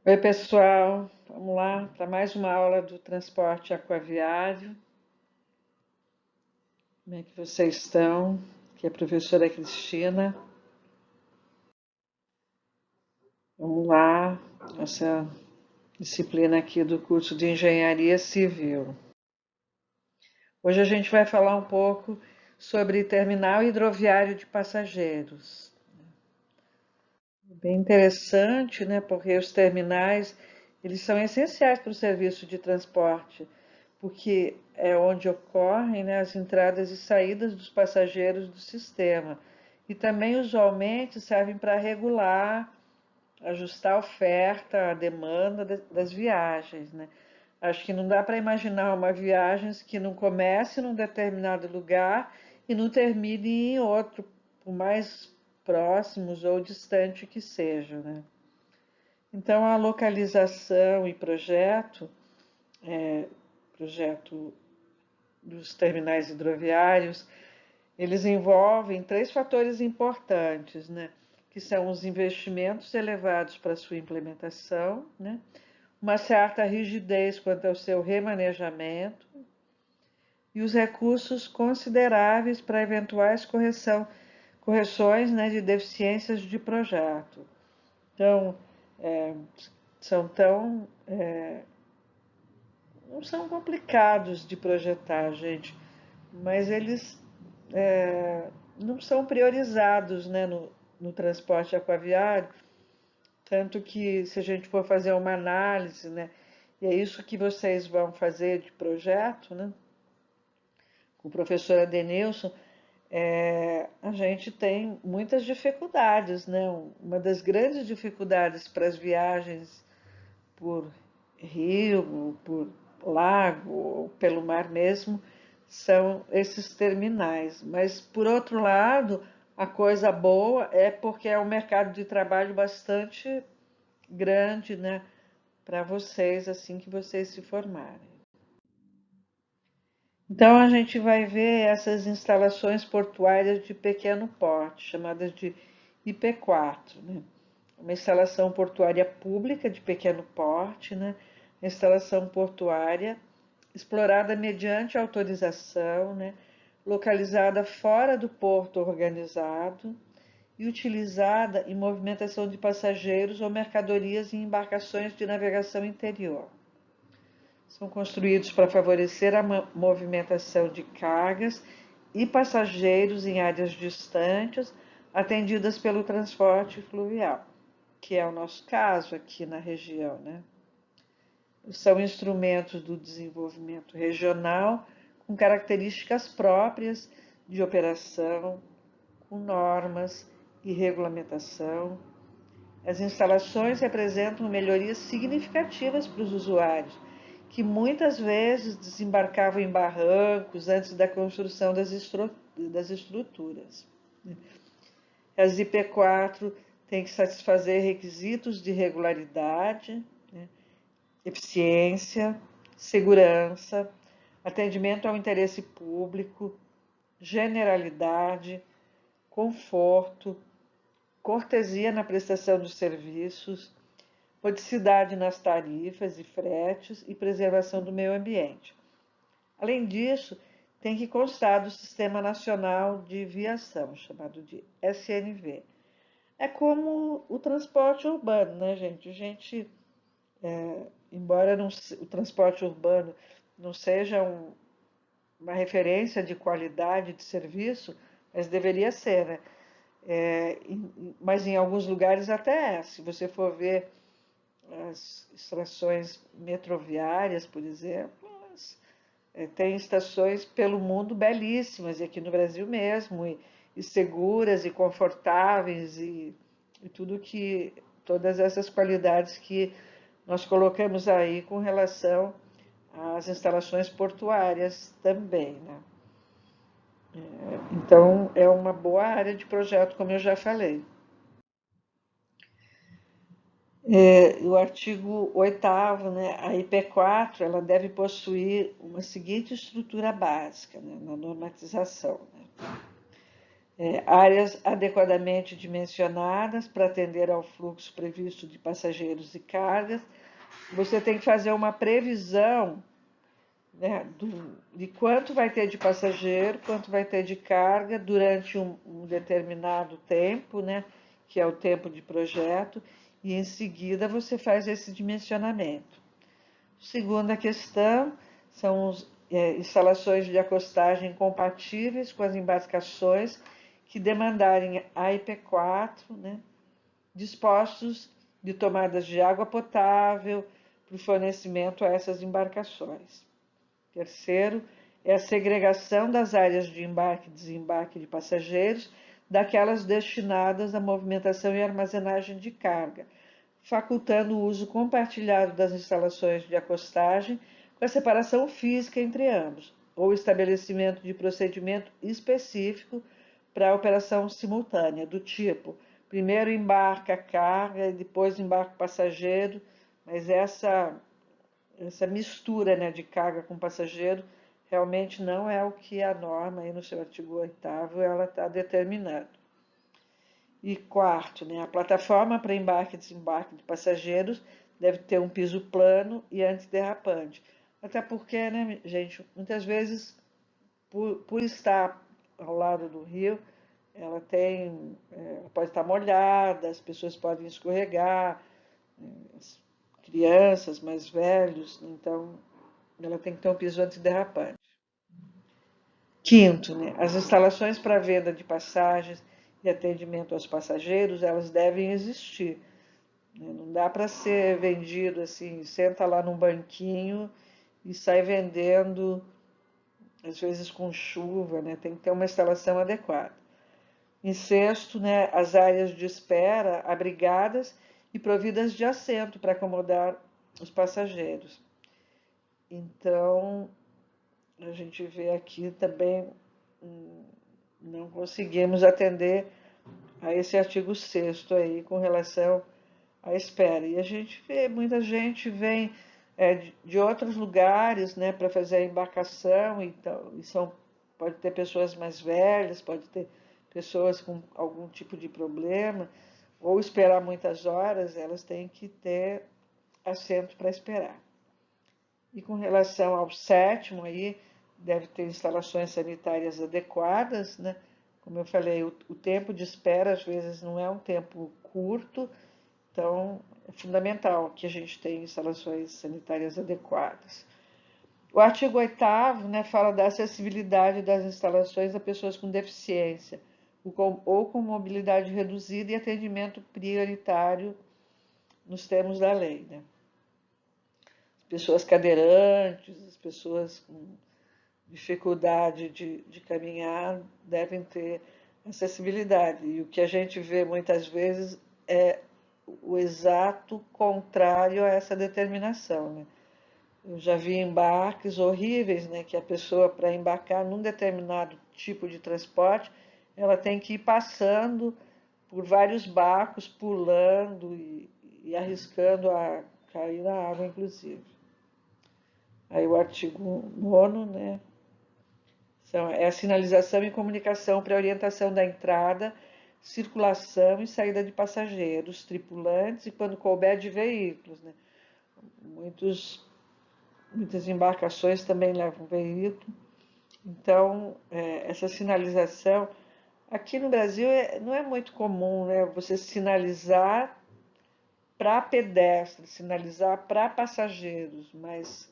Oi, pessoal. Vamos lá para mais uma aula do transporte aquaviário. Como é que vocês estão? Aqui é a professora Cristina. Vamos lá, nossa disciplina aqui do curso de Engenharia Civil. Hoje a gente vai falar um pouco sobre terminal hidroviário de passageiros. Bem interessante, né? Porque os terminais, eles são essenciais para o serviço de transporte, porque é onde ocorrem, né, as entradas e saídas dos passageiros do sistema. E também, usualmente, servem para regular, ajustar a oferta, a demanda das viagens, né? Acho que não dá para imaginar uma viagem que não comece num determinado lugar e não termine em outro, por mais próximos ou distante que sejam, né? Então, a localização e projeto dos terminais hidroviários, eles envolvem três fatores importantes, né? Que são os investimentos elevados para sua implementação, né? Uma certa rigidez quanto ao seu remanejamento e os recursos consideráveis para eventuais correções, né, de deficiências de projeto. Então, é, são tão não são complicados de projetar, gente, mas eles não são priorizados, né, no transporte aquaviário, tanto que se a gente for fazer uma análise, né, e é isso que vocês vão fazer de projeto, né, com o professor Adenilson, a gente tem muitas dificuldades, né? Uma das grandes dificuldades para as viagens por rio, por lago, ou pelo mar mesmo, são esses terminais. Mas, por outro lado, a coisa boa é porque é um mercado de trabalho bastante grande, né, para vocês assim que vocês se formarem. Então, a gente vai ver essas instalações portuárias de pequeno porte, chamadas de IP4, né? Uma instalação portuária pública de pequeno porte, né? Instalação portuária explorada mediante autorização, né? Localizada fora do porto organizado e utilizada em movimentação de passageiros ou mercadorias em embarcações de navegação interior. São construídos para favorecer a movimentação de cargas e passageiros em áreas distantes, atendidas pelo transporte fluvial, que é o nosso caso aqui na região, né? São instrumentos do desenvolvimento regional com características próprias de operação, com normas e regulamentação. As instalações representam melhorias significativas para os usuários, que muitas vezes desembarcavam em barrancos antes da construção das estruturas. As IP4 têm que satisfazer requisitos de regularidade, né, eficiência, segurança, atendimento ao interesse público, generalidade, conforto, cortesia na prestação dos serviços, modicidade nas tarifas e fretes e preservação do meio ambiente. Além disso, tem que constar do Sistema Nacional de Viação, chamado de SNV. É como o transporte urbano, né, gente? Embora o transporte urbano não seja uma referência de qualidade de serviço, mas deveria ser, né? Mas em alguns lugares até é. Se você for ver as estações metroviárias, por exemplo, tem estações pelo mundo belíssimas, e aqui no Brasil mesmo, e seguras e confortáveis, e tudo todas essas qualidades que nós colocamos aí com relação às instalações portuárias também, né? Então, é uma boa área de projeto, como eu já falei. O artigo 8º, né, a IP4, ela deve possuir uma seguinte estrutura básica, né, na normatização, né? Áreas adequadamente dimensionadas para atender ao fluxo previsto de passageiros e cargas. Você tem que fazer uma previsão, né, de quanto vai ter de passageiro, quanto vai ter de carga durante um determinado tempo, né, que é o tempo de projeto, e em seguida você faz esse dimensionamento. Segunda questão são instalações de acostagem compatíveis com as embarcações que demandarem IP4, né, dispostos de tomadas de água potável para o fornecimento a essas embarcações. Terceiro, é a segregação das áreas de embarque e desembarque de passageiros daquelas destinadas à movimentação e armazenagem de carga, facultando o uso compartilhado das instalações de acostagem com a separação física entre ambos, ou estabelecimento de procedimento específico para a operação simultânea, do tipo, primeiro embarca a carga e depois embarca o passageiro, mas essa mistura, né, de carga com passageiro realmente não é o que a norma, aí no seu artigo 8º, ela está determinando. E quarto, né, a plataforma para embarque e desembarque de passageiros deve ter um piso plano e antiderrapante. Até porque, né, gente, muitas vezes, por estar ao lado do rio, ela pode estar molhada, as pessoas podem escorregar, as crianças, mais velhos, então ela tem que ter um piso antiderrapante. Quinto, né, as instalações para venda de passagens e atendimento aos passageiros, elas devem existir. Né? Não dá para ser vendido assim, senta lá num banquinho e sai vendendo, às vezes com chuva, né? Tem que ter uma instalação adequada. Em sexto, né, as áreas de espera abrigadas e providas de assento para acomodar os passageiros. Então, a gente vê aqui também, não conseguimos atender a esse artigo 6º aí com relação à espera. E a gente vê, muita gente vem de outros lugares, né, para fazer a embarcação, então, pode ter pessoas mais velhas, pode ter pessoas com algum tipo de problema, ou esperar muitas horas, elas têm que ter assento para esperar. E com relação ao sétimo aí, deve ter instalações sanitárias adequadas, né? Como eu falei, o tempo de espera às vezes não é um tempo curto, então é fundamental que a gente tenha instalações sanitárias adequadas. O artigo 8º, né, fala da acessibilidade das instalações a pessoas com deficiência ou com mobilidade reduzida e atendimento prioritário nos termos da lei, né? Pessoas cadeirantes, as pessoas com dificuldade de caminhar devem ter acessibilidade. E o que a gente vê muitas vezes é o exato contrário a essa determinação, né? Eu já vi embarques horríveis, né, que a pessoa, para embarcar num determinado tipo de transporte, ela tem que ir passando por vários barcos, pulando e arriscando a cair na água, inclusive. Aí o artigo 9º, né, é a sinalização e comunicação para orientação da entrada, circulação e saída de passageiros, tripulantes e, quando couber, de veículos, né? Muitas embarcações também levam veículo. Então, essa sinalização, aqui no Brasil não é muito comum, né, você sinalizar para pedestres, sinalizar para passageiros, mas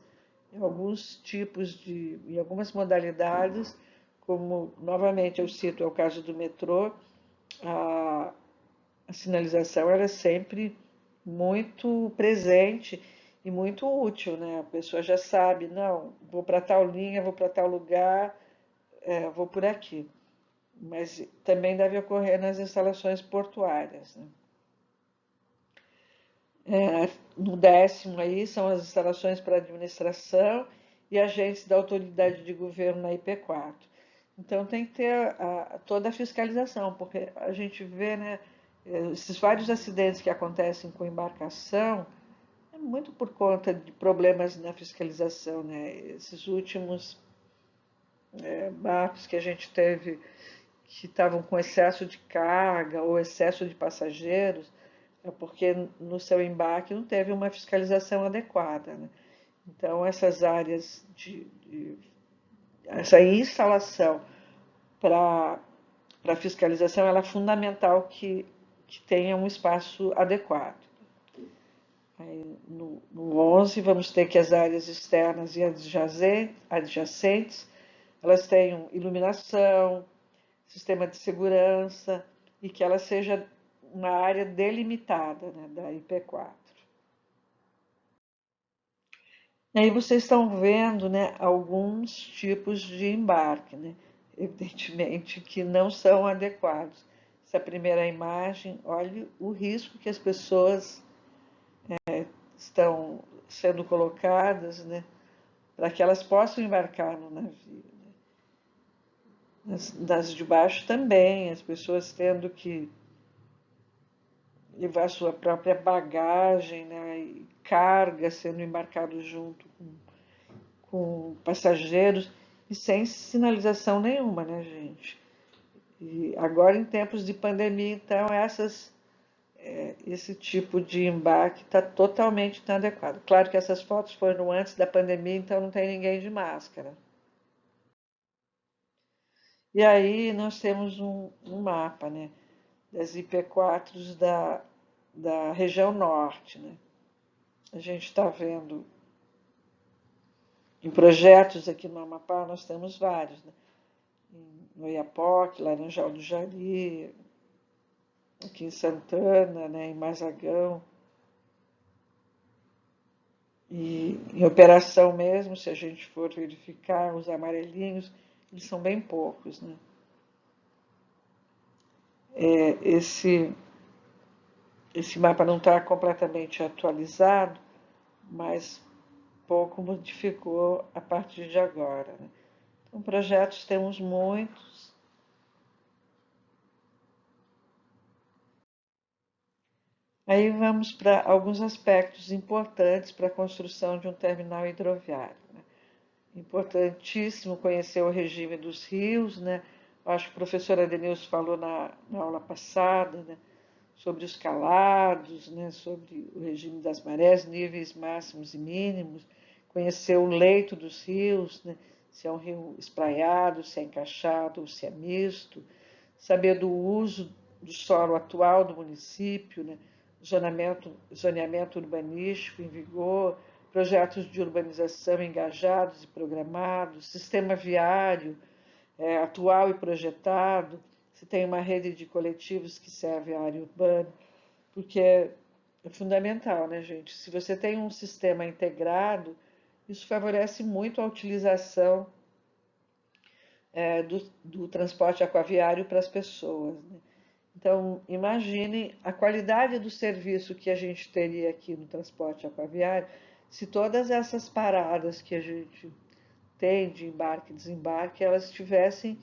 em alguns em algumas modalidades, como novamente eu cito, é o caso do metrô, a, a sinalização era sempre muito presente e muito útil, né? A pessoa já sabe, não, vou para tal linha, vou para tal lugar, vou por aqui. Mas também deve ocorrer nas instalações portuárias, né? No 10º aí são as instalações para administração e agentes da autoridade de governo na IP4. Então tem que ter toda a fiscalização, porque a gente vê, né, esses vários acidentes que acontecem com embarcação, é muito por conta de problemas na fiscalização, né? Esses últimos barcos que a gente teve que estavam com excesso de carga ou excesso de passageiros, é porque no seu embarque não teve uma fiscalização adequada, né? Então, essas áreas essa instalação para fiscalização, ela é fundamental que tenha um espaço adequado. Aí, no 11, vamos ter que as áreas externas e adjacentes, elas tenham iluminação, sistema de segurança e que ela seja uma área delimitada, né, da IP4. E aí vocês estão vendo, né, alguns tipos de embarque, né? Evidentemente que não são adequados. Essa primeira imagem, olhe o risco que as pessoas estão sendo colocadas, né, para que elas possam embarcar no navio. Das de baixo também, as pessoas tendo que levar sua própria bagagem, né, e carga sendo embarcado junto com passageiros e sem sinalização nenhuma, né, gente? E agora, em tempos de pandemia, então, esse tipo de embarque está totalmente inadequado. Claro que essas fotos foram antes da pandemia, então não tem ninguém de máscara. E aí nós temos um mapa, né, das IP4s da região norte, né? A gente está vendo em projetos aqui no Amapá, nós temos vários, né? No Oiapoque, Laranjal do Jari, aqui em Santana, né, em Mazagão. E em operação mesmo, se a gente for verificar os amarelinhos, eles são bem poucos, né? Esse mapa não está completamente atualizado, mas pouco modificou a partir de agora, né? Então, projetos temos muitos. Aí vamos para alguns aspectos importantes para a construção de um terminal hidroviário, né? Importantíssimo conhecer o regime dos rios, né? Acho que o professor Adenilson falou na aula passada, né? Sobre os calados, né? Sobre o regime das marés, níveis máximos e mínimos, conhecer o leito dos rios, né? Se é um rio espraiado, se é encaixado ou se é misto, saber do uso do solo atual do município, né? Zoneamento urbanístico em vigor, projetos de urbanização engajados e programados, sistema viário atual e projetado, se tem uma rede de coletivos que serve à área urbana, porque é fundamental, né, gente? Se você tem um sistema integrado, isso favorece muito a utilização do transporte aquaviário para as pessoas, né? Então, imagine a qualidade do serviço que a gente teria aqui no transporte aquaviário se todas essas paradas que a gente tem de embarque e desembarque, elas tivessem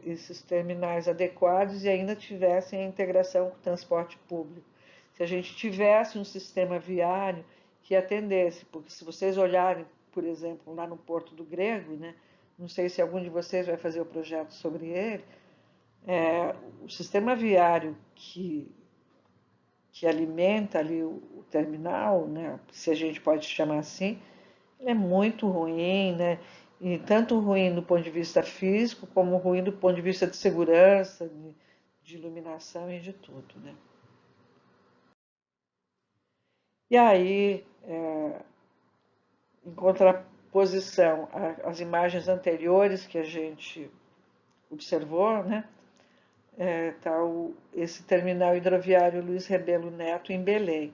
esses terminais adequados e ainda tivessem a integração com o transporte público. Se a gente tivesse um sistema viário que atendesse, porque se vocês olharem, por exemplo, lá no Porto do Grego, né, não sei se algum de vocês vai fazer o projeto sobre ele, o sistema viário que alimenta ali o terminal, né, se a gente pode chamar assim, é muito ruim, né? E tanto ruim do ponto de vista físico, como ruim do ponto de vista de segurança, de iluminação e de tudo, né? E aí, em contraposição às imagens anteriores que a gente observou, né? Tá esse terminal hidroviário Luiz Rebelo Neto em Belém.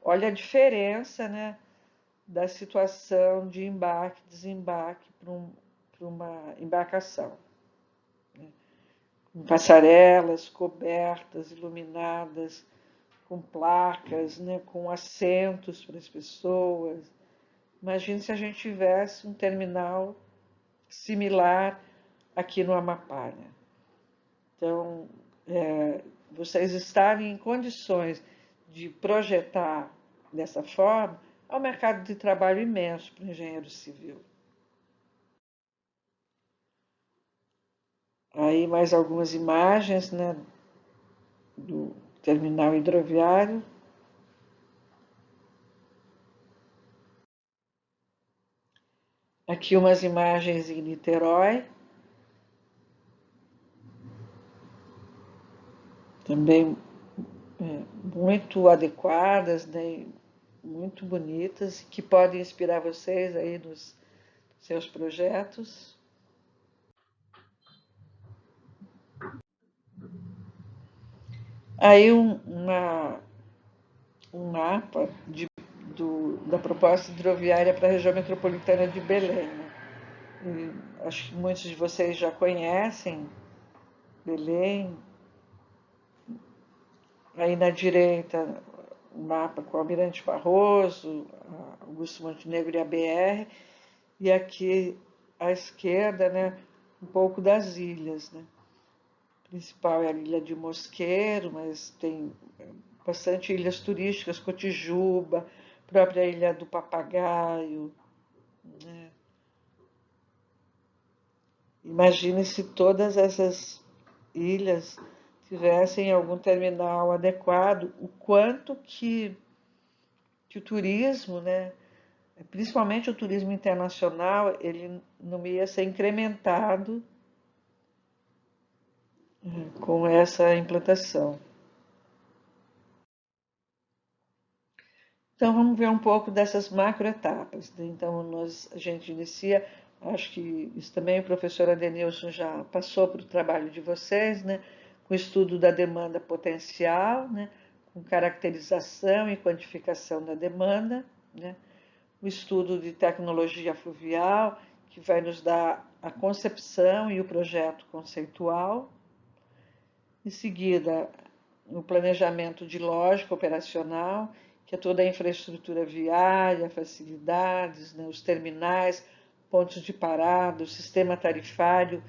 Olha a diferença, né, da situação de embarque e desembarque para uma embarcação, né? Com passarelas cobertas, iluminadas, com placas, né, com assentos para as pessoas. Imagine se a gente tivesse um terminal similar aqui no Amapá, né? Então, vocês estarem em condições de projetar dessa forma, é um mercado de trabalho imenso para o engenheiro civil. Aí mais algumas imagens, né, do terminal hidroviário. Aqui umas imagens em Niterói, também muito adequadas, né, muito bonitas, que podem inspirar vocês aí nos seus projetos. Aí um mapa da proposta hidroviária para a região metropolitana de Belém, né? Acho que muitos de vocês já conhecem Belém. Aí na direita, o mapa com Almirante Barroso, Augusto Montenegro e a BR. E aqui à esquerda, né, um pouco das ilhas, né? A principal é a ilha de Mosqueiro, mas tem bastante ilhas turísticas, Cotijuba, própria ilha do Papagaio, né? Imagine se todas essas ilhas tivessem algum terminal adequado, o quanto que o turismo, né, principalmente o turismo internacional, ele não ia ser incrementado com essa implantação. Então vamos ver um pouco dessas macroetapas, né? Então a gente inicia, acho que isso também o professor Adenilson já passou para o trabalho de vocês, né? Com o estudo da demanda potencial, né? Com caracterização e quantificação da demanda, né? O estudo de tecnologia fluvial, que vai nos dar a concepção e o projeto conceitual. Em seguida, o planejamento de lógica operacional, que é toda a infraestrutura viária, facilidades, né, os terminais, pontos de parada, o sistema tarifário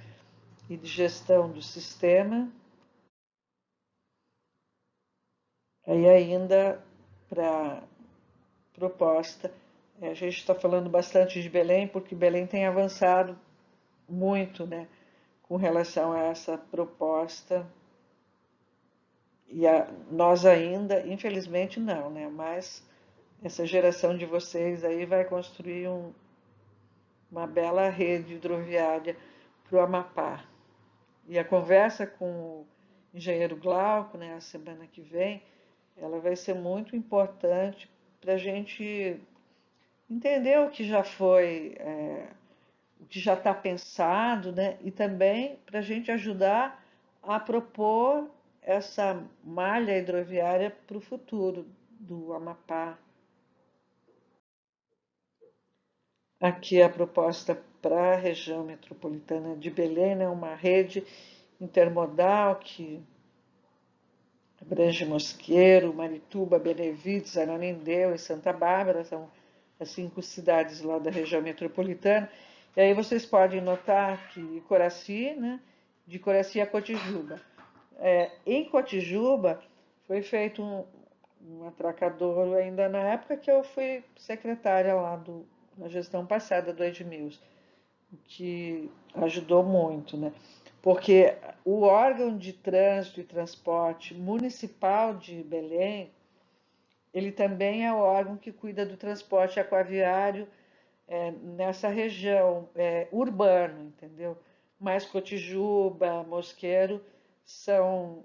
e de gestão do sistema. Aí ainda para proposta, a gente está falando bastante de Belém, porque Belém tem avançado muito, né, com relação a essa proposta. Nós ainda, infelizmente, não, né? Mas essa geração de vocês aí vai construir uma bela rede hidroviária para o Amapá. E a conversa com o engenheiro Glauco, né, a semana que vem, ela vai ser muito importante para a gente entender o que já foi, o que já está pensado, né, e também para a gente ajudar a propor essa malha hidroviária para o futuro do Amapá. Aqui a proposta para a região metropolitana de Belém, né, uma rede intermodal que abrange Mosqueiro, Marituba, Benevides, Ananindeua e Santa Bárbara, são as 5 cidades lá da região metropolitana. E aí vocês podem notar que Coraci, né, de Coraci a Cotijuba. Em Cotijuba foi feito um atracadouro ainda na época que eu fui secretária lá na gestão passada do Edmilson, o que ajudou muito, né? Porque o órgão de trânsito e transporte municipal de Belém, ele também é o órgão que cuida do transporte aquaviário nessa região urbano, entendeu? Mas Cotijuba, Mosqueiro são,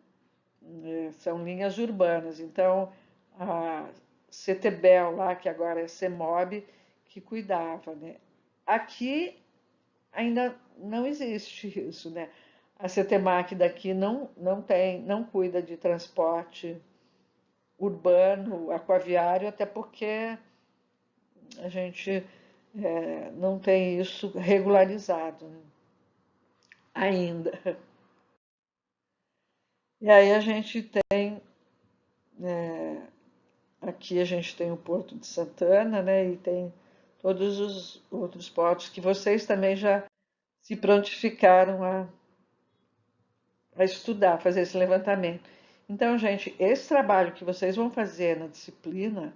são linhas urbanas. Então, a CTBEL lá, que agora é CEMOB, que cuidava, né? Aqui ainda não existe isso, né? A CETEMAC daqui não cuida de transporte urbano, aquaviário, até porque a gente não tem isso regularizado, né, ainda. E aí a gente tem, aqui a gente tem o Porto de Santana, né, e tem todos os outros portos que vocês também já se prontificaram a estudar, fazer esse levantamento. Então, gente, esse trabalho que vocês vão fazer na disciplina,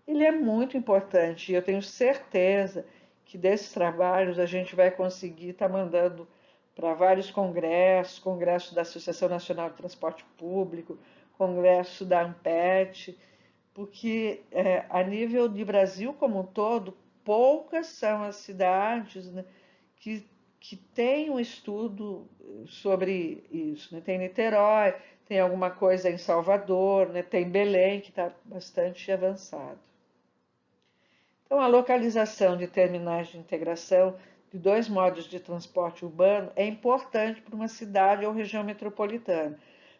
ele é muito importante e eu tenho certeza que desses trabalhos a gente vai conseguir estar mandando para vários congressos, congresso da Associação Nacional de Transporte Público, congresso da ANPET, porque a nível de Brasil como um todo, poucas são as cidades, né, que têm um estudo sobre isso. Né? Tem Niterói, tem alguma coisa em Salvador, né? Tem Belém, que está bastante avançado. Então, a localização de terminais de integração de dois modos de transporte urbano é importante para uma cidade ou região metropolitana,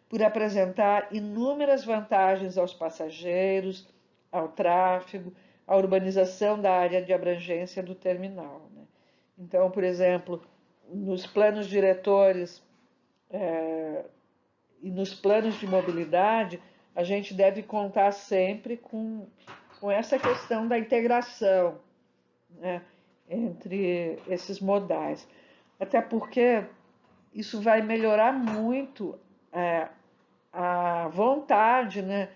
por apresentar inúmeras vantagens aos passageiros, ao tráfego, à urbanização da área de abrangência do terminal. Né? Então, por exemplo, nos planos diretores e nos planos de mobilidade, a gente deve contar sempre com essa questão da integração, né, entre esses modais. Até porque isso vai melhorar muito a vontade, né,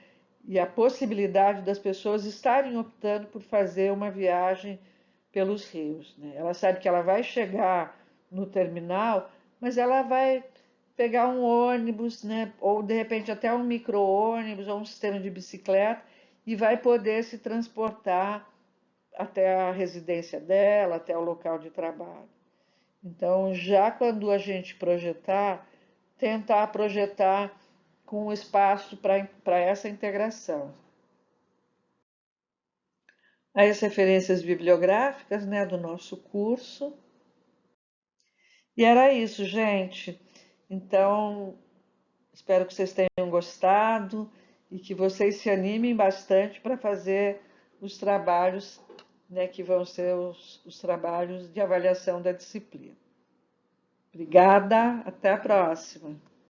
e a possibilidade das pessoas estarem optando por fazer uma viagem pelos rios. Né? Ela sabe que ela vai chegar no terminal, mas ela vai pegar um ônibus, né, ou de repente até um micro-ônibus ou um sistema de bicicleta e vai poder se transportar até a residência dela, até o local de trabalho. Então, já quando a gente projetar, tentar projetar com espaço para essa integração. Aí as referências bibliográficas, né, do nosso curso. E era isso, gente. Então, espero que vocês tenham gostado e que vocês se animem bastante para fazer os trabalhos, né, que vão ser os trabalhos de avaliação da disciplina. Obrigada, até a próxima.